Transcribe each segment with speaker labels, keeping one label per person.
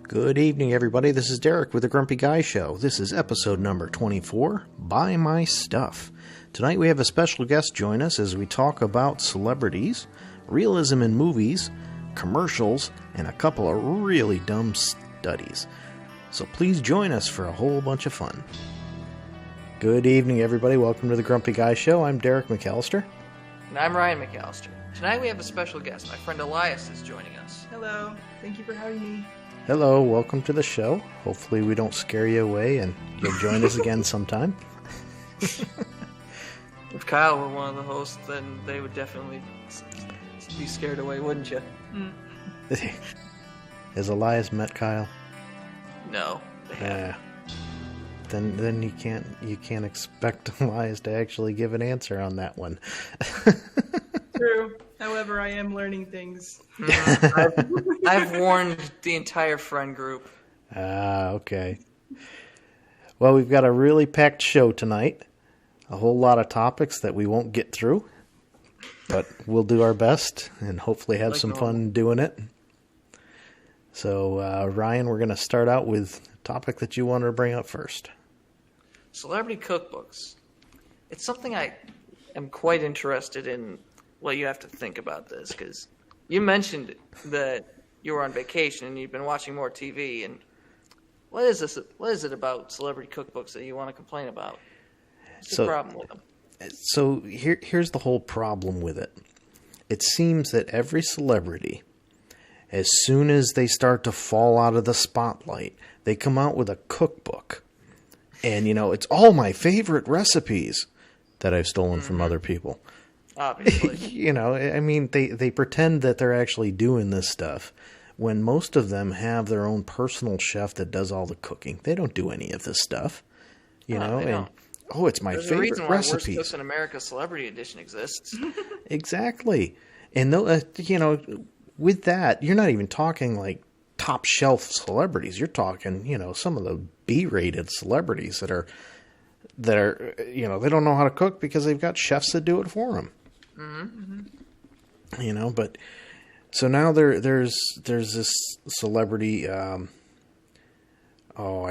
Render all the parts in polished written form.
Speaker 1: Good evening, everybody. This is Derek with the Grumpy Guy Show. This is episode number 24, Buy My Stuff. Tonight we have a special guest join us as we talk about celebrities, realism in movies, commercials, and a couple of really dumb studies. So please join us for a whole bunch of fun. Good evening, everybody. Welcome to the Grumpy Guy Show. I'm Derek McAllister.
Speaker 2: And I'm Ryan McAllister. Tonight we have a special guest. My friend Elias is joining us.
Speaker 3: Hello. Thank you for having me.
Speaker 1: Hello. Welcome to the show. Hopefully we don't scare you away and you'll join us again sometime.
Speaker 2: If Kyle were one of the hosts, then they would definitely be scared away, wouldn't you?
Speaker 1: Has Elias met Kyle?
Speaker 2: No.
Speaker 1: Then you can't expect Elias to actually give an answer on that one.
Speaker 3: True. However, I am learning things.
Speaker 2: I've warned the entire friend group.
Speaker 1: Okay. Well, we've got a really packed show tonight. A whole lot of topics that we won't get through. But we'll do our best and hopefully have some fun doing it. So, Ryan, we're going to start out with a topic that you wanted to bring up first.
Speaker 2: Celebrity cookbooks. It's something I am quite interested in. Well, you have to think about this because you mentioned that you were on vacation and you've been watching more TV. And what is this? What is it about celebrity cookbooks that you want to complain about? What's the problem with them?
Speaker 1: So here's the whole problem with it. It seems that every celebrity, as soon as they start to fall out of the spotlight, they come out with a cookbook. And, it's all my favorite recipes that I've stolen from other people.
Speaker 2: Obviously.
Speaker 1: They pretend that they're actually doing this stuff when most of them have their own personal chef that does all the cooking. They don't do any of this stuff,
Speaker 2: don't.
Speaker 1: It's my
Speaker 2: There's
Speaker 1: favorite
Speaker 2: a reason why
Speaker 1: recipes.
Speaker 2: Worst Cooks in America Celebrity Edition exists.
Speaker 1: Exactly. And, with that, you're not even talking like top shelf celebrities. You're talking, some of the B-rated celebrities that are, they don't know how to cook because they've got chefs that do it for them. Mm-hmm. But so now there's this celebrity, I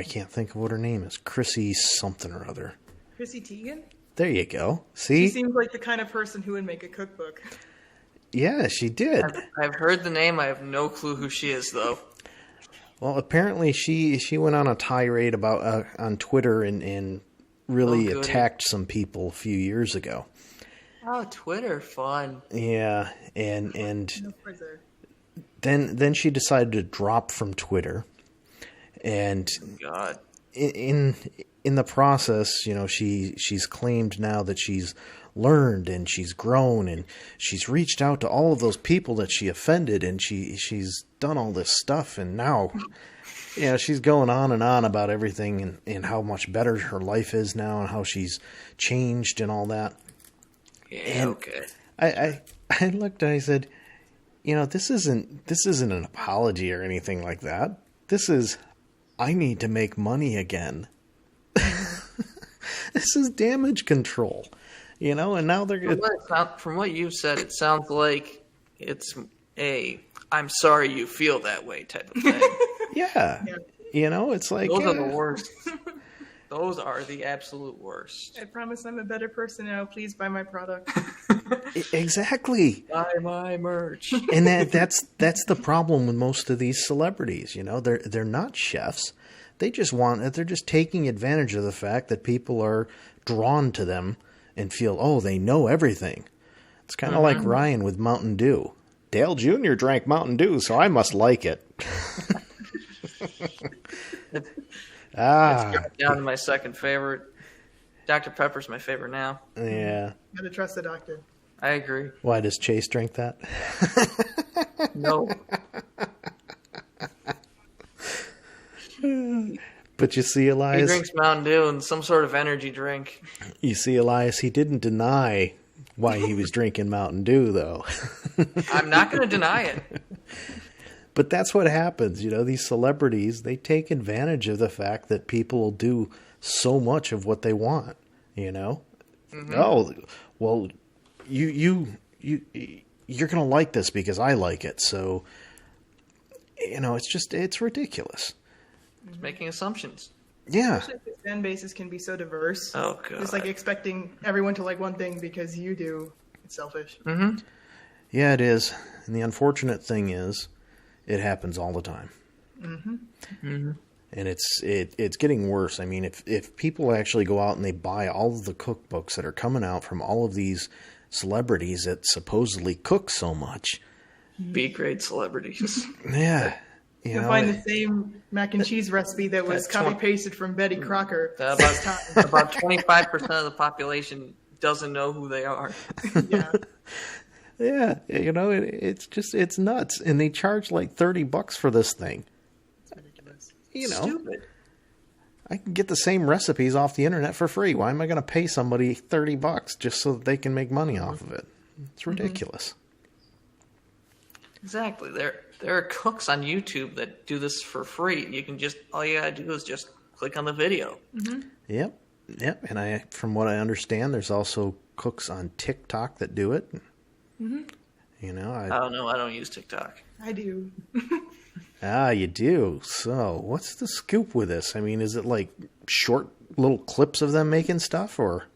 Speaker 1: can't think of what her name is. Chrissy something or other.
Speaker 3: Chrissy Teigen?
Speaker 1: There you go. See?
Speaker 3: She seems like the kind of person who would make a cookbook.
Speaker 1: Yeah, she did.
Speaker 2: I've heard the name. I have no clue who she is, though.
Speaker 1: Well, apparently she went on a tirade about on Twitter and really attacked some people a few years ago.
Speaker 2: Oh, Twitter, fun.
Speaker 1: Yeah, and then she decided to drop from Twitter, and
Speaker 2: God,
Speaker 1: in the process, she's claimed now that she's learned and she's grown and she's reached out to all of those people that she offended and she's done all this stuff and now she's going on and on about everything and how much better her life is now and how she's changed and all that.
Speaker 2: Yeah,
Speaker 1: and
Speaker 2: okay.
Speaker 1: I looked and I said, this isn't an apology or anything like that. This is, I need to make money again. This is damage control. And now they're...
Speaker 2: From what you've said, it sounds like it's I'm sorry you feel that way type of thing.
Speaker 1: Yeah. It's like...
Speaker 2: Those are the worst. Those are the absolute worst.
Speaker 3: I promise I'm a better person now. Please buy my product.
Speaker 1: Exactly.
Speaker 2: Buy my merch.
Speaker 1: And that's the problem with most of these celebrities. They're not chefs. They're just taking advantage of the fact that people are drawn to them and feel, they know everything. It's kind of like Ryan with Mountain Dew. Dale Jr. drank Mountain Dew, so I must like it.
Speaker 2: It's dropped down to my second favorite. Dr. Pepper's my favorite now.
Speaker 1: Yeah.
Speaker 3: Gotta trust the doctor.
Speaker 2: I agree.
Speaker 1: Why, does Chase drink that?
Speaker 2: No.
Speaker 1: But you see, Elias...
Speaker 2: He drinks Mountain Dew and some sort of energy drink. You
Speaker 1: see, Elias, he didn't deny why he was drinking Mountain Dew, though.
Speaker 2: I'm not going to deny it.
Speaker 1: But that's what happens. These celebrities, they take advantage of the fact that people will do so much of what they want, Mm-hmm. Oh, well, you're going to like this because I like it. So it's ridiculous.
Speaker 2: It's making assumptions.
Speaker 1: Yeah.
Speaker 3: Especially if the fan bases can be so diverse.
Speaker 2: Oh, God.
Speaker 3: Just like expecting everyone to like one thing because you do. It's selfish.
Speaker 2: Mm-hmm.
Speaker 1: Yeah, it is. And the unfortunate thing is, it happens all the time.
Speaker 3: Mm-hmm.
Speaker 2: Mm-hmm.
Speaker 1: And it's getting worse. I mean, if people actually go out and they buy all of the cookbooks that are coming out from all of these celebrities that supposedly cook so much.
Speaker 2: B-grade celebrities.
Speaker 1: Yeah.
Speaker 3: You'll find the same mac and cheese recipe that was copy-pasted from Betty Crocker.
Speaker 2: About 25% of the population doesn't know who they are.
Speaker 3: Yeah.
Speaker 1: Yeah, it's nuts. And they charge like $30 for this thing.
Speaker 2: Stupid.
Speaker 1: I can get the same recipes off the internet for free. Why am I going to pay somebody $30 just so that they can make money off of it? It's ridiculous.
Speaker 2: Exactly. There are cooks on YouTube that do this for free. All you gotta do is just click on the video.
Speaker 3: Mm-hmm.
Speaker 1: Yep. And from what I understand, there's also cooks on TikTok that do it.
Speaker 3: Mm-hmm.
Speaker 1: I
Speaker 2: don't know. I don't use TikTok.
Speaker 3: I do.
Speaker 1: You do. So, what's the scoop with this? I mean, is it like short little clips of them making stuff, or?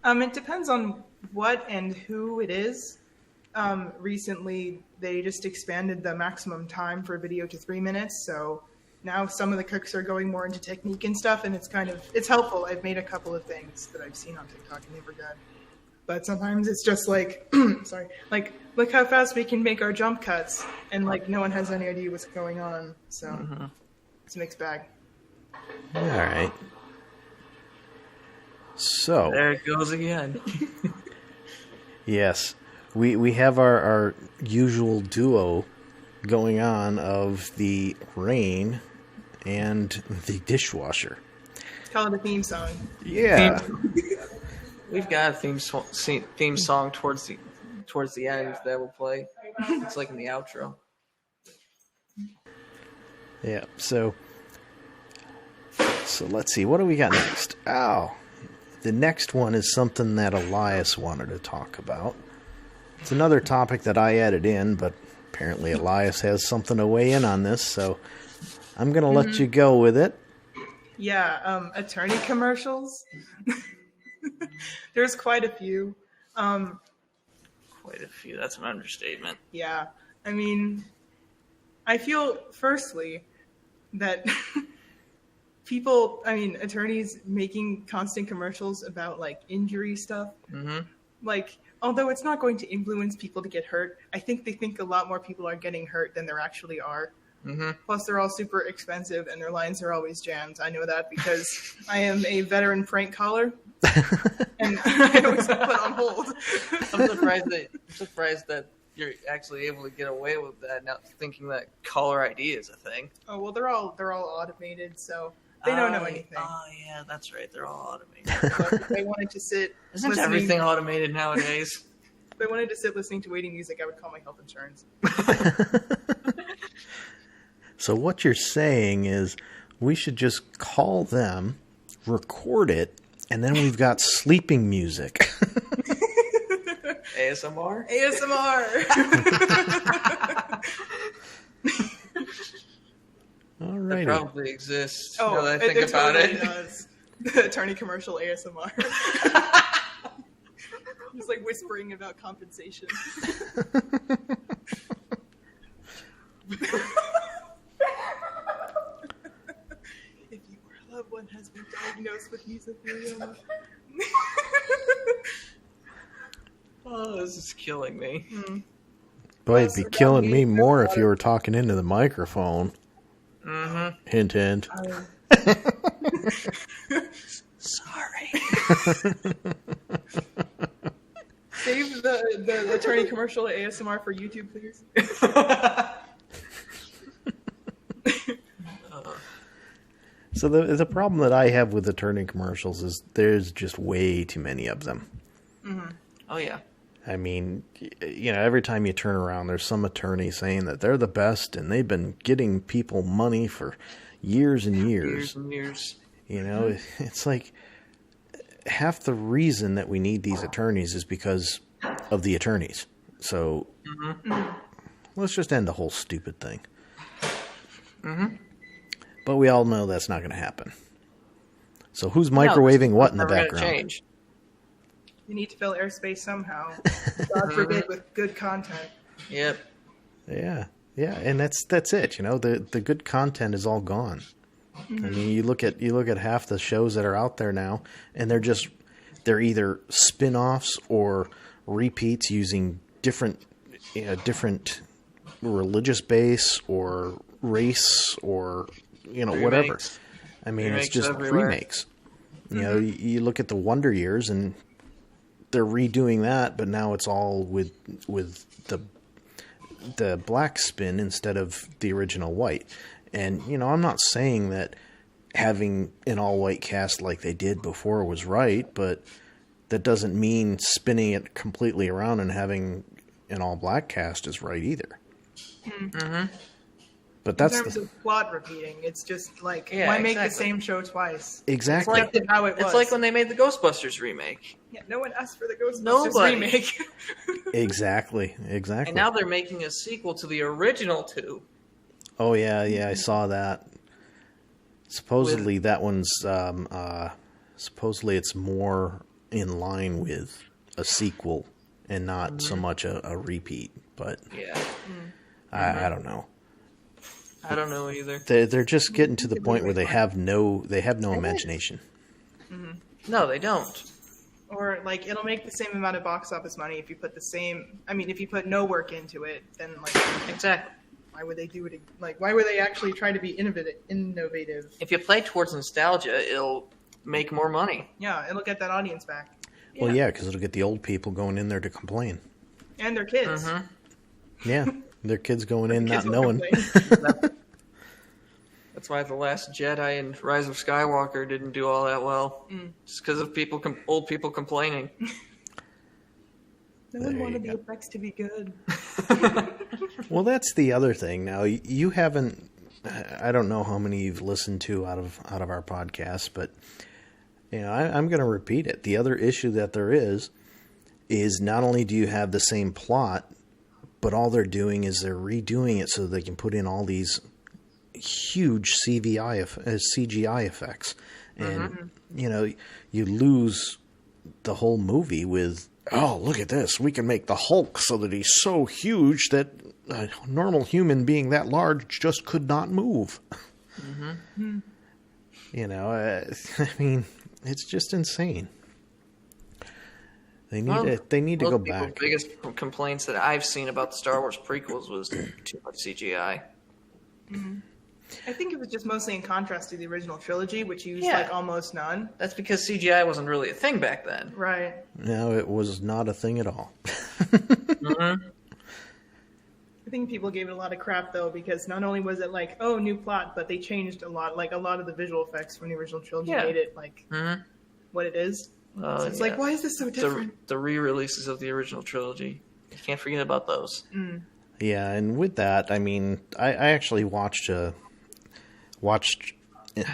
Speaker 3: It depends on what and who it is. Recently, they just expanded the maximum time for a video to 3 minutes. So now some of the cooks are going more into technique and stuff, and it's helpful. I've made a couple of things that I've seen on TikTok and they were good. But sometimes it's just like, sorry, like, look how fast we can make our jump cuts. And, like, no one has any idea what's going on. So it's a mixed bag.
Speaker 1: All right. So.
Speaker 2: There it goes again.
Speaker 1: Yes. We have our usual duo going on of the rain and the dishwasher.
Speaker 3: Call it a theme song.
Speaker 1: Yeah.
Speaker 2: We've got a theme song towards the end that will play. It's like in the outro.
Speaker 1: Yeah. So let's see. What do we got next? Oh, the next one is something that Elias wanted to talk about. It's another topic that I added in, but apparently Elias has something to weigh in on this, so I'm going to let you go with it.
Speaker 3: Yeah, attorney commercials. There's quite a few.
Speaker 2: Quite a few. That's an understatement.
Speaker 3: Yeah. I mean, I feel, firstly, that attorneys making constant commercials about, like, injury stuff.
Speaker 2: Mm-hmm.
Speaker 3: Like, although it's not going to influence people to get hurt, I think they think a lot more people are getting hurt than there actually are.
Speaker 2: Mm-hmm.
Speaker 3: Plus, they're all super expensive, and their lines are always jammed. I know that because I am a veteran prank caller, and I always get put on hold.
Speaker 2: I'm surprised that you're actually able to get away with that, not thinking that caller ID is a thing.
Speaker 3: Oh well, they're all automated, so they don't know anything.
Speaker 2: Oh yeah, that's right. They're all automated.
Speaker 3: But if they wanted to sit.
Speaker 2: Isn't everything automated nowadays?
Speaker 3: If they wanted to sit listening to waiting music, I would call my health insurance.
Speaker 1: So what you're saying is we should just call them, record it, and then we've got sleeping music.
Speaker 2: ASMR?
Speaker 3: ASMR!
Speaker 1: All right.
Speaker 2: It probably exists.
Speaker 3: Oh,
Speaker 2: now that I think about
Speaker 3: totally
Speaker 2: it.
Speaker 3: Does. The attorney commercial ASMR. Just like whispering about compensation. If your loved one has been diagnosed with mesothelioma.
Speaker 2: Oh, this is killing me.
Speaker 1: Boy, it'd be killing me more if you were talking into the microphone.
Speaker 2: Mm-hmm.
Speaker 1: Hint, hint.
Speaker 2: Sorry.
Speaker 3: Save the attorney commercial ASMR for YouTube, please.
Speaker 1: So the problem that I have with attorney commercials is there's just way too many of them.
Speaker 3: Mm-hmm.
Speaker 2: Oh, yeah.
Speaker 1: I mean, every time you turn around, there's some attorney saying that they're the best and they've been getting people money for years and years.
Speaker 2: Years and years.
Speaker 1: It's like half the reason that we need these attorneys is because of the attorneys. So let's just end the whole stupid thing.
Speaker 2: Mm-hmm.
Speaker 1: But we all know that's not going to happen. So who's microwaving what in the background?
Speaker 2: Change.
Speaker 3: You need to fill airspace somehow. God forbid with good content.
Speaker 2: Yep.
Speaker 1: Yeah, and that's it. You know, the good content is all gone. Mm-hmm. I mean, you look at half the shows that are out there now, and they're either spin-offs or repeats using different religious base or race or
Speaker 2: remakes.
Speaker 1: Whatever. I mean,
Speaker 2: Remakes
Speaker 1: it's just
Speaker 2: everywhere.
Speaker 1: remakes. You know, you look at the Wonder Years, and they're redoing that, but now it's all with the black spin instead of the original white. And I'm not saying that having an all-white cast like they did before was right, but that doesn't mean spinning it completely around and having an all-black cast is right either.
Speaker 2: Mm-hmm.
Speaker 1: But that's
Speaker 3: in terms of plot repeating, it's just like,
Speaker 2: Yeah,
Speaker 3: why make the
Speaker 2: exactly.
Speaker 3: same show twice?
Speaker 1: exactly.
Speaker 3: It's like how it was.
Speaker 2: It's like when they made the Ghostbusters remake.
Speaker 3: Yeah, no one asked for the Ghostbusters
Speaker 2: Nobody.
Speaker 3: remake.
Speaker 1: Exactly.
Speaker 2: And now they're making a sequel to the original two.
Speaker 1: Oh yeah, I saw that. Supposedly that one's supposedly it's more in line with a sequel and not so much a repeat. But
Speaker 2: Yeah.
Speaker 1: I don't know.
Speaker 2: I don't know either.
Speaker 1: They're just getting to the point where they have no imagination.
Speaker 2: No, they don't.
Speaker 3: Or like it'll make the same amount of box office money if you put if you put no work into it, then like
Speaker 2: Exactly.
Speaker 3: why would they do it? Like why would they actually try to be innovative?
Speaker 2: If you play towards nostalgia, it'll make more money.
Speaker 3: Yeah, it'll get that audience back.
Speaker 1: Well, yeah, because it'll get the old people going in there to complain.
Speaker 3: And their kids.
Speaker 2: Mm-hmm.
Speaker 1: Yeah, their kids going in
Speaker 3: Kids
Speaker 1: not
Speaker 3: will
Speaker 1: knowing.
Speaker 3: complain.
Speaker 2: That's why The Last Jedi and Rise of Skywalker didn't do all that well. Just because of old people complaining.
Speaker 3: No
Speaker 1: There
Speaker 3: one
Speaker 1: you
Speaker 3: wanted
Speaker 1: go.
Speaker 3: the effects to be good.
Speaker 1: Well, that's the other thing. Now, you haven't. I don't know how many you've listened to out of our podcast, but I'm going to repeat it. The other issue that there is not only do you have the same plot, but all they're doing is they're redoing it so they can put in all these huge CGI effects, and you lose the whole movie with, oh, look at this, we can make the Hulk so that he's so huge that a normal human being that large just could not move. I mean, it's just insane. They need to go back.
Speaker 2: The biggest complaints that I've seen about the Star Wars prequels was too much CGI.
Speaker 3: I think it was just mostly in contrast to the original trilogy, which used like almost none.
Speaker 2: That's because CGI wasn't really a thing back then.
Speaker 3: Right.
Speaker 1: No, it was not a thing at all.
Speaker 3: I think people gave it a lot of crap though, because not only was it like, oh, new plot, but they changed a lot. Like a lot of the visual effects from the original trilogy made it like what it is. So it's like, why is this so different?
Speaker 2: The re-releases of the original trilogy. You can't forget about those.
Speaker 1: Yeah, and with that, I mean, I actually watched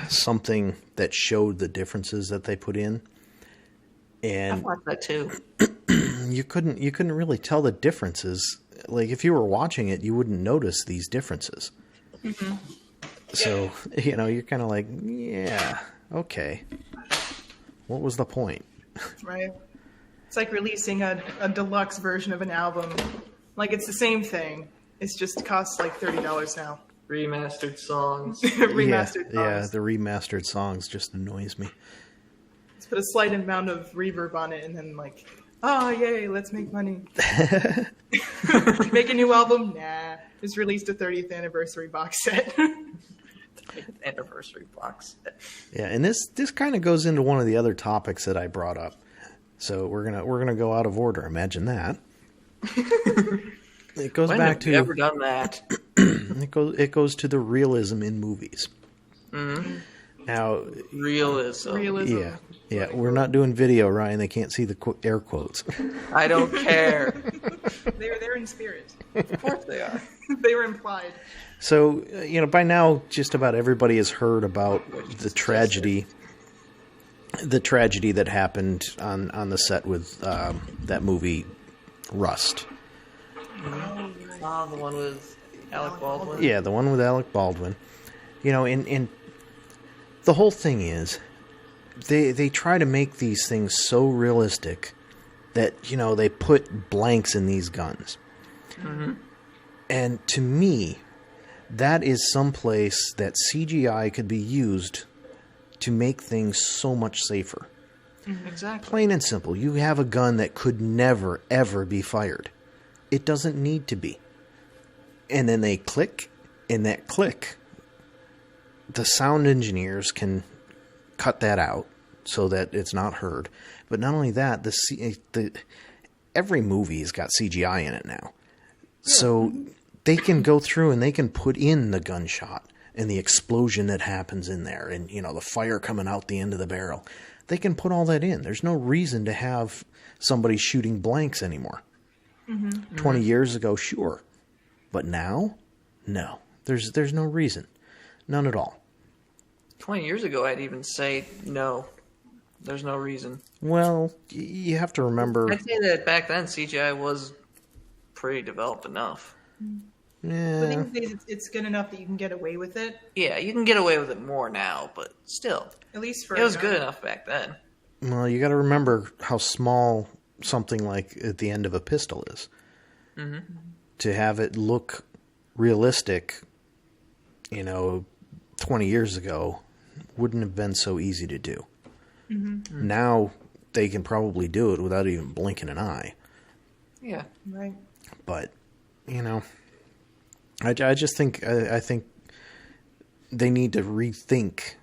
Speaker 1: something that showed the differences that they put in, and
Speaker 2: I've watched that too.
Speaker 1: you couldn't really tell the differences. Like if you were watching it, you wouldn't notice these differences. So you're kind of like, yeah, okay. What was the point?
Speaker 3: Right. It's like releasing a deluxe version of an album. Like it's the same thing. It's just costs like $30 now.
Speaker 2: Remastered songs.
Speaker 3: Remastered songs.
Speaker 1: Yeah, the remastered songs just annoys me.
Speaker 3: Let's put a slight amount of reverb on it and then like, oh, yay, let's make money. Make a new album? Nah. Just released a 30th anniversary box set.
Speaker 2: Anniversary box set.
Speaker 1: Yeah, and this kind of goes into one of the other topics that I brought up. So we're gonna go out of order. Imagine that. It goes back to.
Speaker 2: Never done that.
Speaker 1: It goes to the realism in movies. Now,
Speaker 2: Realism.
Speaker 1: Yeah. We're not doing video, Ryan. They can't see the air quotes.
Speaker 2: I don't care.
Speaker 3: They're in spirit.
Speaker 2: Of course they are.
Speaker 3: They were implied.
Speaker 1: So by now, just about everybody has heard about the tragedy that happened on the set with that movie Rust.
Speaker 2: Oh, the one with Alec Baldwin.
Speaker 1: Yeah, the one with Alec Baldwin. You know, and the whole thing is, they try to make these things so realistic that, you know, they put blanks in these guns. Mm-hmm. And to me, that is someplace that CGI could be used to make things so much safer.
Speaker 2: Exactly.
Speaker 1: Plain and simple. You have a gun that could never, ever be fired. It doesn't need to be. And then they click, and that click, the sound engineers can cut that out so that it's not heard. But not only that, every movie's got CGI in it now. So they can go through and they can put in the gunshot and the explosion that happens in there and, you know, the fire coming out the end of the barrel. They can put all that in. There's no reason to have somebody shooting blanks anymore. 20 years ago, sure. But now, no. There's no reason. None at all.
Speaker 2: 20 years ago, I'd even say no. There's no reason.
Speaker 1: Well, you have to remember...
Speaker 2: I'd say that back then, CGI was pretty developed enough.
Speaker 1: Yeah.
Speaker 3: But these days, it's good enough that you can get away with it.
Speaker 2: Yeah, you can get away with it more now, but still.
Speaker 3: At least for
Speaker 2: it was good enough back then.
Speaker 1: Well, you got to remember how small something like at the end of a pistol is. Mm-hmm. To have it look realistic, you know, 20 years ago, wouldn't have been so easy to do. Mm-hmm. Now they can probably do it without even blinking an eye.
Speaker 2: Yeah.
Speaker 3: Right.
Speaker 1: But, you know, I just think I think they need to rethink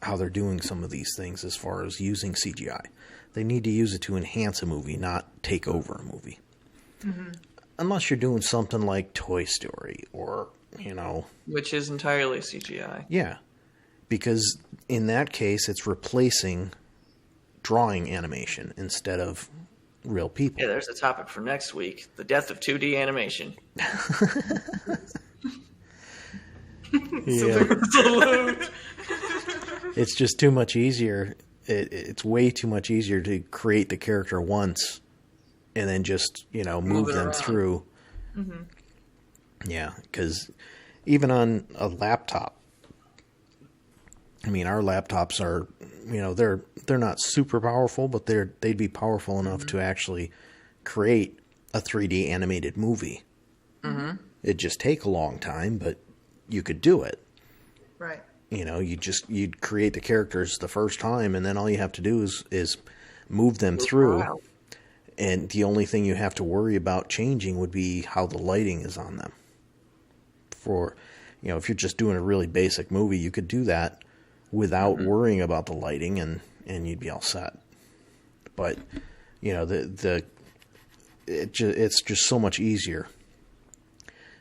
Speaker 1: how they're doing some of these things as far as using CGI. They need to use it to enhance a movie, not take over a movie. Mm-hmm. Unless you're doing something like Toy Story or, you know...
Speaker 2: Which is entirely CGI.
Speaker 1: Yeah. Because in that case, it's replacing drawing animation instead of real people.
Speaker 2: Yeah, there's a topic for next week. The death of 2D animation.
Speaker 1: Yeah. It's just too much easier. It's way too much easier to create the character once and then just, you know, move them through. Mm-hmm. Yeah, because even on a laptop, I mean, our laptops are, you know, they're not super powerful, but they'd be powerful enough to actually create a 3D animated movie. Mm-hmm. It'd just take a long time, but you could do it.
Speaker 3: Right.
Speaker 1: You know, you'd create the characters the first time, and then all you have to do is move them through. Wow. And the only thing you have to worry about changing would be how the lighting is on them. For, you know, if you're just doing a really basic movie, you could do that without worrying about the lighting, and you'd be all set. But, you know, it's just so much easier.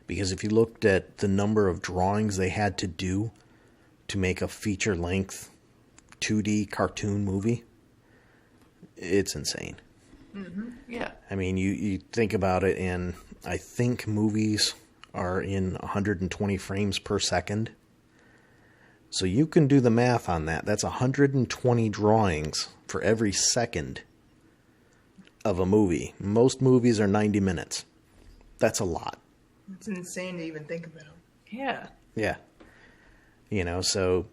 Speaker 1: Because if you looked at the number of drawings they had to do to make a feature-length 2D cartoon movie, it's insane.
Speaker 2: Mm-hmm. Yeah.
Speaker 1: I mean, you think about it, and I think movies are in 120 frames per second. So you can do the math on that. That's 120 drawings for every second of a movie. Most movies are 90 minutes. That's a lot.
Speaker 3: It's insane to even think about.
Speaker 2: Yeah.
Speaker 1: Yeah. You know, so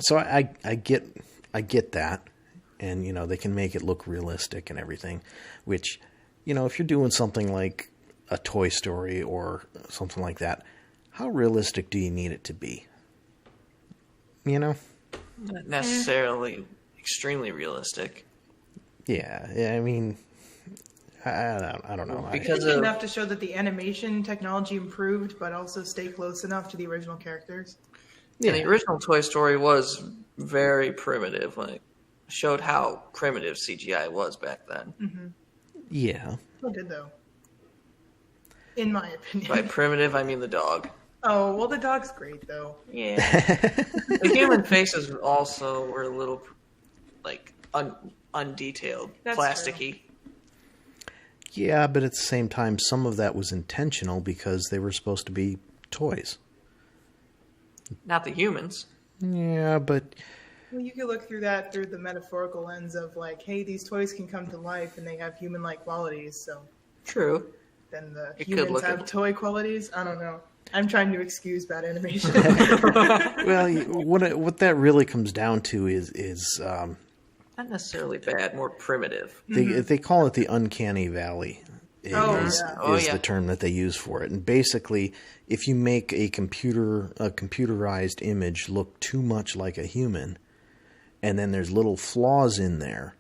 Speaker 1: I get that. And, you know, they can make it look realistic and everything, which, you know, if you're doing something like a Toy Story or something like that, how realistic do you need it to be? You know?
Speaker 2: Not necessarily extremely realistic.
Speaker 1: Yeah, I mean, I don't know.
Speaker 3: Because it's enough to show that the animation technology improved, but also stay close enough to the original characters.
Speaker 2: Yeah, the original Toy Story was very primitive. Like, showed how primitive CGI was back then.
Speaker 3: Mm-hmm.
Speaker 1: Yeah.
Speaker 3: Still good, though. In my opinion.
Speaker 2: By primitive, I mean the dog.
Speaker 3: Oh, well, the dog's great, though.
Speaker 2: Yeah. The human faces also were a little, like, undetailed,
Speaker 3: That's
Speaker 2: plasticky.
Speaker 3: True.
Speaker 1: Yeah, but at the same time, some of that was intentional because they were supposed to be toys.
Speaker 2: Not the humans.
Speaker 1: Yeah, but...
Speaker 3: Well, you could look through that through the metaphorical lens of, like, hey, these toys can come to life and they have human-like qualities, so...
Speaker 2: True.
Speaker 3: then the
Speaker 2: It could
Speaker 3: humans
Speaker 2: look
Speaker 3: have toy qualities. I don't know. I'm trying to excuse bad animation.
Speaker 1: Well, what that really comes down to is
Speaker 2: Not necessarily bad, more primitive.
Speaker 1: they call it the uncanny valley. Is
Speaker 2: yeah.
Speaker 1: the term that they use for it. And basically, if you make a computerized image look too much like a human, and then there's little flaws in there,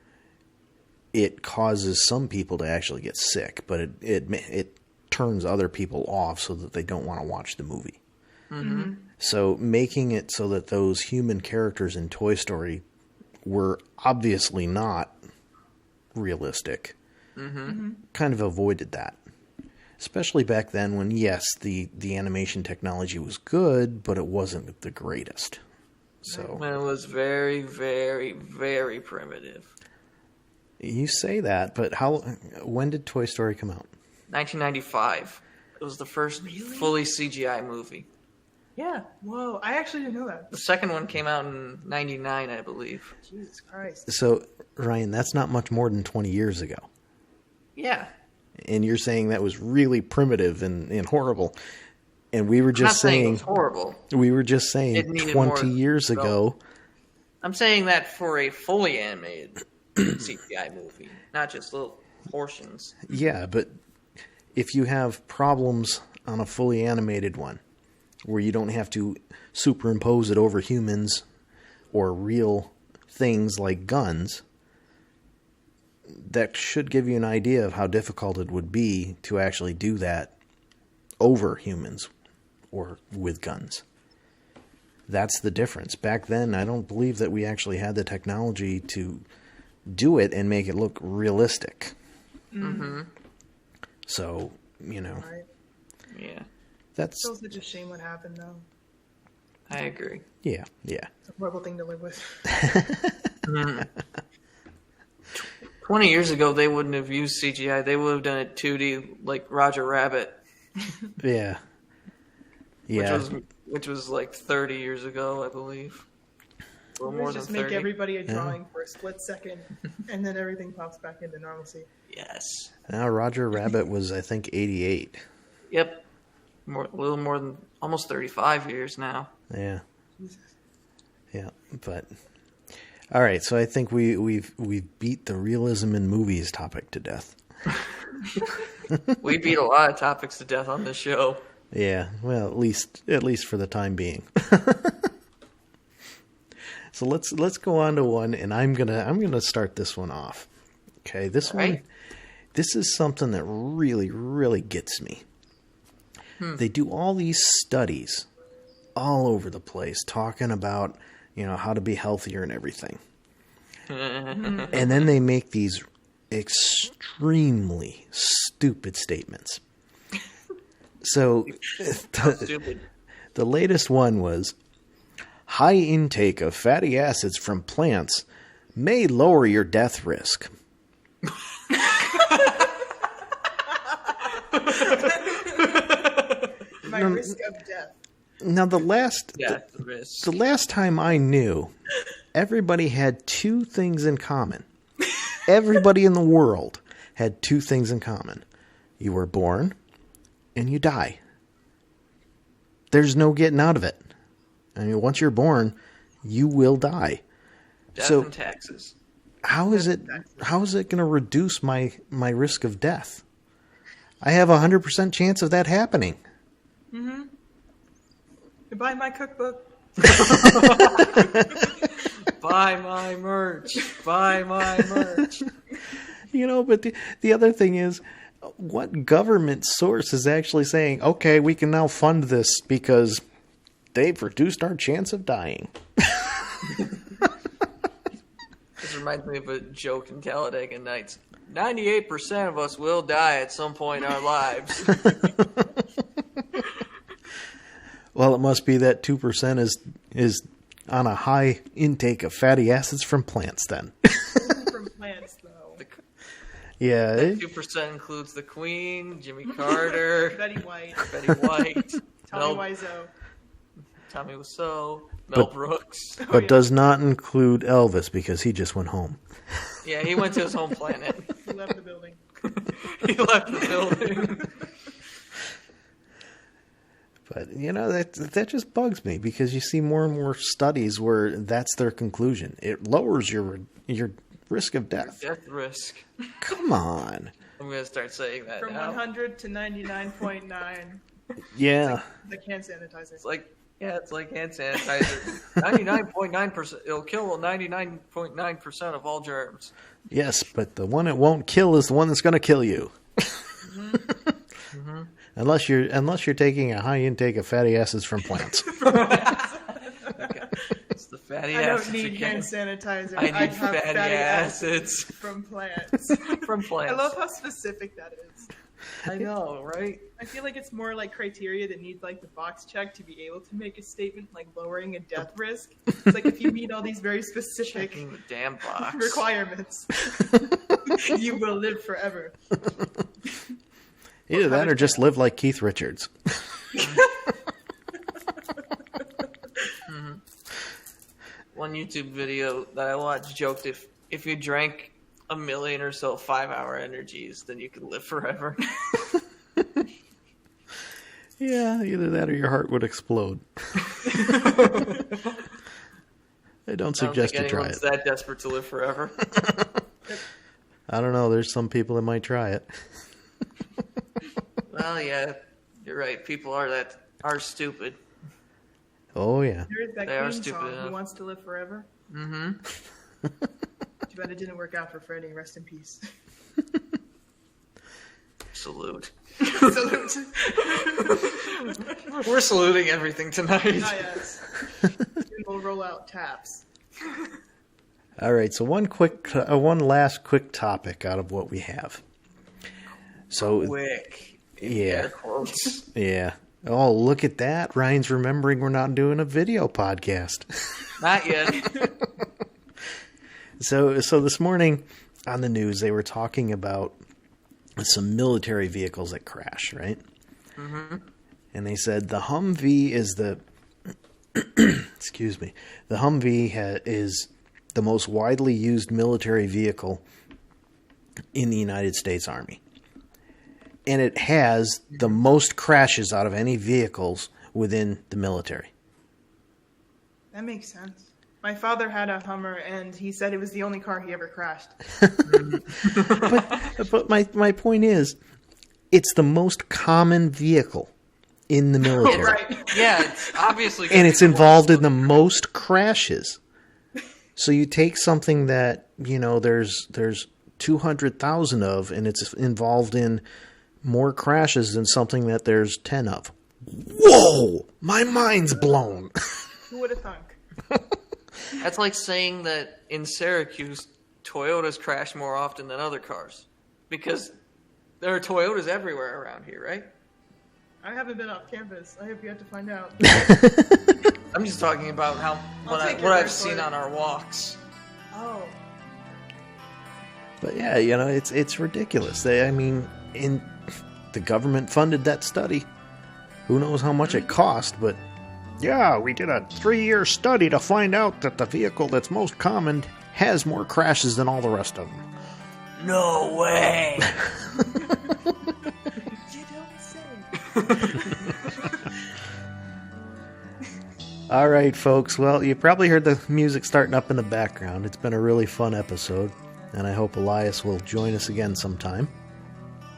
Speaker 1: it causes some people to actually get sick, but it turns other people off so that they don't want to watch the movie.
Speaker 2: Mm-hmm.
Speaker 1: So making it so that those human characters in Toy Story were obviously not realistic kind of avoided that. Especially back then when, yes, the animation technology was good, but it wasn't the greatest. So
Speaker 2: When it was very, very, very primitive.
Speaker 1: you say that, but when did Toy Story come out?
Speaker 2: 1995. It was the first fully CGI movie.
Speaker 3: Yeah. Whoa. I actually didn't know that.
Speaker 2: The second one came out in 99, I believe.
Speaker 3: Jesus Christ.
Speaker 1: So, Ryan, that's not much more than 20 years ago.
Speaker 2: Yeah.
Speaker 1: And you're saying that was really primitive and horrible. And we were
Speaker 2: I'm not
Speaker 1: just
Speaker 2: saying it
Speaker 1: saying
Speaker 2: was horrible.
Speaker 1: we were just saying
Speaker 2: It needed
Speaker 1: 20
Speaker 2: more
Speaker 1: years ago.
Speaker 2: I'm saying that for a fully animated CGI movie, not just little portions.
Speaker 1: Yeah, but if you have problems on a fully animated one where you don't have to superimpose it over humans or real things like guns, that should give you an idea of how difficult it would be to actually do that over humans or with guns. That's the difference. Back then, I don't believe that we actually had the technology to do it and make it look realistic.
Speaker 2: Mm-hmm.
Speaker 1: So,
Speaker 3: Right.
Speaker 2: Yeah,
Speaker 1: that's...
Speaker 3: Still such a shame what happened, though.
Speaker 2: I agree.
Speaker 1: Yeah.
Speaker 3: It's a horrible thing to live with.
Speaker 2: 20 years ago, they wouldn't have used CGI. They would have done it 2D like Roger Rabbit.
Speaker 1: Yeah.
Speaker 2: Which was like 30 years ago, I believe. A little more than
Speaker 3: Just
Speaker 2: 30.
Speaker 3: make everybody a drawing for a split second, and then everything pops back into normalcy.
Speaker 2: Yes.
Speaker 1: Now, Roger Rabbit was, I think, 88.
Speaker 2: Yep. A little more than almost 35 years now.
Speaker 1: Yeah.
Speaker 3: Jesus.
Speaker 1: Yeah, but... All right, so I think we've beat the realism in movies topic to death.
Speaker 2: We beat a lot of topics to death on this show.
Speaker 1: Yeah, well, at least for the time being. So let's go on to one, and I'm gonna start this one off. Okay, this
Speaker 2: All right.
Speaker 1: one, this is something that really, really gets me. They do all these studies all over the place talking about how to be healthier and everything, and then they make these extremely stupid statements. So
Speaker 2: Stupid.
Speaker 1: the latest one was, high intake of fatty acids from plants may lower your death risk.
Speaker 3: My risk of death.
Speaker 1: Now, the
Speaker 2: Death risk.
Speaker 1: last time I knew, everybody had two things in common. Everybody in the world had two things in common. You were born and you die. There's no getting out of it. I mean, once you're born, you will die.
Speaker 2: Death
Speaker 1: So-
Speaker 2: and taxes.
Speaker 1: How is it going to reduce my risk of death? I have 100% chance of that happening.
Speaker 3: Buy my cookbook.
Speaker 2: Buy my merch. Buy my merch.
Speaker 1: But the other thing is, what government source is actually saying, okay, we can now fund this because they've reduced our chance of dying?
Speaker 2: This reminds me of a joke in Talladega Nights. 98% of us will die at some point in our lives.
Speaker 1: Well, it must be that 2% is on a high intake of fatty acids from plants then.
Speaker 3: From plants, though.
Speaker 1: Yeah.
Speaker 2: 2% includes the Queen, Jimmy Carter,
Speaker 3: Betty White,
Speaker 2: Mel-
Speaker 3: Tommy Wiseau.
Speaker 2: Tommy Wiseau, Mel Brooks.
Speaker 1: But does not include Elvis because he just went home.
Speaker 2: Yeah, he went to his home planet.
Speaker 3: He left the building.
Speaker 2: He left the building.
Speaker 1: But, that just bugs me because you see more and more studies where that's their conclusion. It lowers your risk of death.
Speaker 2: Death risk.
Speaker 1: Come on.
Speaker 2: I'm going to start saying that
Speaker 3: From
Speaker 2: now.
Speaker 3: 100 to 99.9.
Speaker 1: Yeah.
Speaker 3: Like hand sanitizer.
Speaker 2: It's like hand sanitizer. 99.9%. It'll kill 99.9% of all germs.
Speaker 1: Yes, but the one it won't kill is the one that's going to kill you.
Speaker 2: Mm-hmm.
Speaker 1: Unless you're taking a high intake of fatty acids from plants.
Speaker 2: Okay. It's the fatty
Speaker 3: I
Speaker 2: acids.
Speaker 3: don't need
Speaker 2: again.
Speaker 3: hand sanitizer.
Speaker 2: I need
Speaker 3: have
Speaker 2: fatty acids.
Speaker 3: from plants.
Speaker 2: From plants.
Speaker 3: I love how specific that is.
Speaker 2: I know, right?
Speaker 3: I feel like it's more like criteria that need like the box check to be able to make a statement like lowering a death risk. It's like if you meet all these very specific
Speaker 2: Checking the damn box.
Speaker 3: requirements, you will live forever.
Speaker 1: Either that or just live like Keith Richards.
Speaker 2: Mm-hmm. One YouTube video that I watched joked if you drank 1 million or so 5-hour energies, then you could live forever.
Speaker 1: Yeah, either that or your heart would explode. I don't suggest you try it.
Speaker 2: Anyone's that desperate to live forever.
Speaker 1: I don't know. There's some people that might try it.
Speaker 2: Well, yeah, you're right. People are stupid.
Speaker 1: Oh yeah.
Speaker 3: There is that
Speaker 2: They are
Speaker 3: Queen
Speaker 2: stupid
Speaker 3: song,
Speaker 2: enough.
Speaker 3: Who Wants to Live Forever?
Speaker 2: Mm-hmm.
Speaker 3: Too bad it didn't work out for Freddie. Rest in peace.
Speaker 2: Salute.
Speaker 3: Salute.
Speaker 2: We're saluting everything tonight.
Speaker 3: Ah, yes. Soon we'll roll out taps.
Speaker 1: All right. So one last quick topic out of what we have. So
Speaker 2: Quick.
Speaker 1: yeah,
Speaker 2: Air quotes.
Speaker 1: yeah. Oh, look at that! Ryan's remembering we're not doing a video podcast.
Speaker 2: Not yet.
Speaker 1: So this morning on the news, they were talking about some military vehicles that crash, right?
Speaker 2: Mm-hmm.
Speaker 1: And they said the Humvee is the excuse me, the Humvee is the most widely used military vehicle in the United States Army, and it has the most crashes out of any vehicles within the military.
Speaker 3: That makes sense. My father had a Hummer, and he said it was the only car he ever crashed.
Speaker 1: But my point is, it's the most common vehicle in the military.
Speaker 3: Right.
Speaker 2: Yeah, it's obviously.
Speaker 1: And it's involved in the most crashes. So you take something that, there's 200,000 of, and it's involved in more crashes than something that there's 10 of. Whoa! My mind's blown.
Speaker 3: Who would have thunk?
Speaker 2: That's like saying that in Syracuse, Toyotas crash more often than other cars. Because there are Toyotas everywhere around here, right?
Speaker 3: I haven't been off campus. I hope you have to find out.
Speaker 2: I'm just talking about what
Speaker 3: take your
Speaker 2: I've
Speaker 3: word for
Speaker 2: seen
Speaker 3: it.
Speaker 2: on our walks.
Speaker 3: Oh.
Speaker 1: But yeah, it's ridiculous. The government funded that study. Who knows how much it cost, but yeah, we did a 3-year study to find out that the vehicle that's most common has more crashes than all the rest of them.
Speaker 2: No way!
Speaker 3: You don't say.
Speaker 1: All right, folks. Well, you probably heard the music starting up in the background. It's been a really fun episode, and I hope Elias will join us again sometime.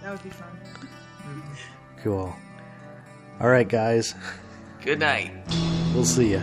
Speaker 3: That would be fun.
Speaker 1: Cool. All right, guys.
Speaker 2: Good night.
Speaker 1: We'll see you.